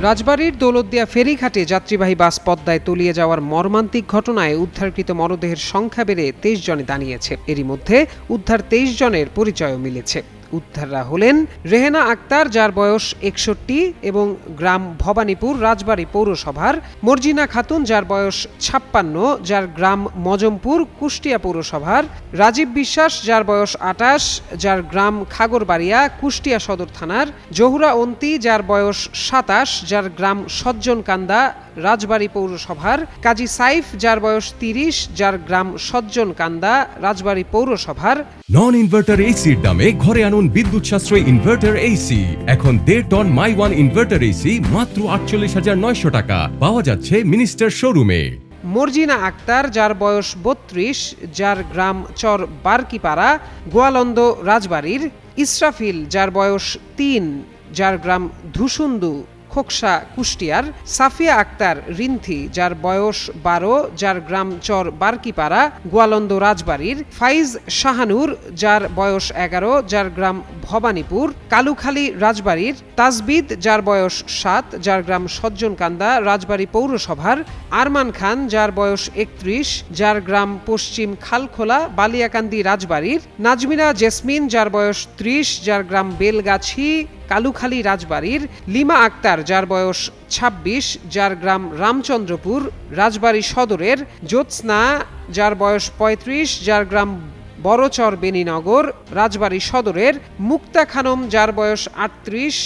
রাজবাড়ীর দৌলতদিয়া ফেরিঘাটে যাত্রীবাহী বাস পদ্মায় তলিয়ে যাওয়ার মর্মান্তিক ঘটনায় উদ্ধারকৃত মরদেহের সংখ্যা বেড়ে ২৩ জনে দাঁড়িয়েছে। এরই মধ্যে উদ্ধার ২৩ জনের পরিচয়ও মিলেছে। উদ্ধাররা হলেন রেহেনা আক্তার, যার বয়স ৬১ এবং গ্রাম ভবানীপুর রাজবাড়ী পৌরসভার, মর্জিনা খাতুন, যার বয়স ৫৬, যার গ্রাম মজমপুর কুষ্টিয়া পৌরসভার, রাজীব বিশ্বাস, যার বয়স ২৮, যার গ্রাম খাগড়বাড়িয়া কুষ্টিয়া সদর থানার, জহুরা অন্তি, যার বয়স ২৭, যার গ্রাম সজ্জনকান্দা রাজবাড়ী পৌরসভার, কাজী সাইফ, যার বয়স ৩০, যার গ্রাম সজ্জনকান্দা রাজবাড়ী পৌরসভার। নন ইনভার্টার এসির দামে ঘরে আনুন বিদ্যুৎ সাশ্রয়ী ইনভার্টার এসি। এখন ১.৫ ton my one inverter AC মাত্র ৪৮,৯০০ টাকা পাওয়া যাচ্ছে মিনিস্টার শোরুমে। মর্জিনা আক্তার, যার বয়স ৩২, যার গ্রাম চর বারকিপাড়া গোয়ালন্দ রাজবাড়ীর, ইসরাফিল, যার বয়স ৩, যার গ্রাম ধুসুন্দু খোকসা কুষ্টিয়ার, সাফিয়া আক্তার রিন্থি, যার বয়স ১২, যার গ্রাম চর বারকিপাড়া গোয়ালন্দ রাজবাড়ীর, ফাইজ শাহানুর, যার বয়স ১১, যার গ্রাম ভবানীপুর কালুখালী রাজবাড়ির, তাজবিদ, যার বয়স ৭, যার গ্রাম সজ্জনকান্দা রাজবাড়ী পৌরসভার, আরমান খান, যার বয়স ৩১, যার গ্রাম পশ্চিম খালখোলা বালিয়াকান্দি রাজবাড়ির, নাজমিনা জেসমিন, যার বয়স ৩০, যার গ্রাম বেলগাছি কালুখালী রাজবাড়ির, লিমা আক্তার, যার বয়স ২৬, যার গ্রাম রামচন্দ্রপুর রাজবাড়ী সদরের, জ্যোৎস্না, যার বয়স ৩৫, যার গ্রাম বড়চর বেনীনগর রাজবাড়ী সদরের, মুক্তা খানম, যার বয়স ৩৮,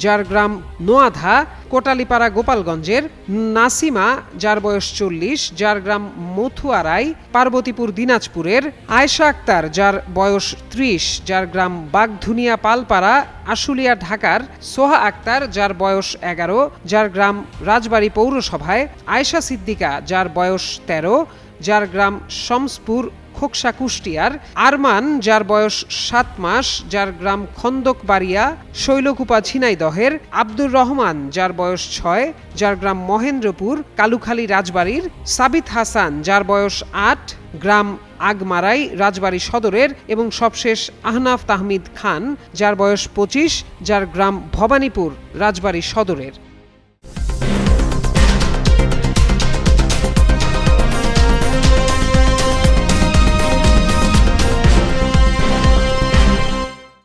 যার গ্রাম নোয়াধা কোটালীপাড়া গোপালগঞ্জের, নাসিমা, যার বয়স ৪০, যার গ্রাম মথুয়ারাই পার্বতীপুর দিনাজপুরের, আয়েশা আক্তার, যার বয়স ৩০, যার গ্রাম বাগধুনিয়া পালপাড়া আশুলিয়া ঢাকার, সোহা আক্তার, যার বয়স ১১, যার গ্রাম রাজবাড়ী পৌরসভায়, আয়েশা সিদ্দিকা, যার বয়স ১৩, যার গ্রাম শমসপুর খোকসা কুষ্টিয়ার, আরমান, যার বয়স ৭ মাস, যার গ্রাম খন্দকবাড়িয়া শৈলকুপা ঝিনাইদহের, আব্দুর রহমান, যার বয়স ৬, যার গ্রাম মহেন্দ্রপুর কালুখালী রাজবাড়ির, সাবিত হাসান, যার বয়স ৮, গ্রাম আগমারাই রাজবাড়ী সদরের, এবং সবশেষ আহনাফ তাহমিদ খান, যার বয়স ২৫, যার গ্রাম ভবানীপুর রাজবাড়ী সদরের।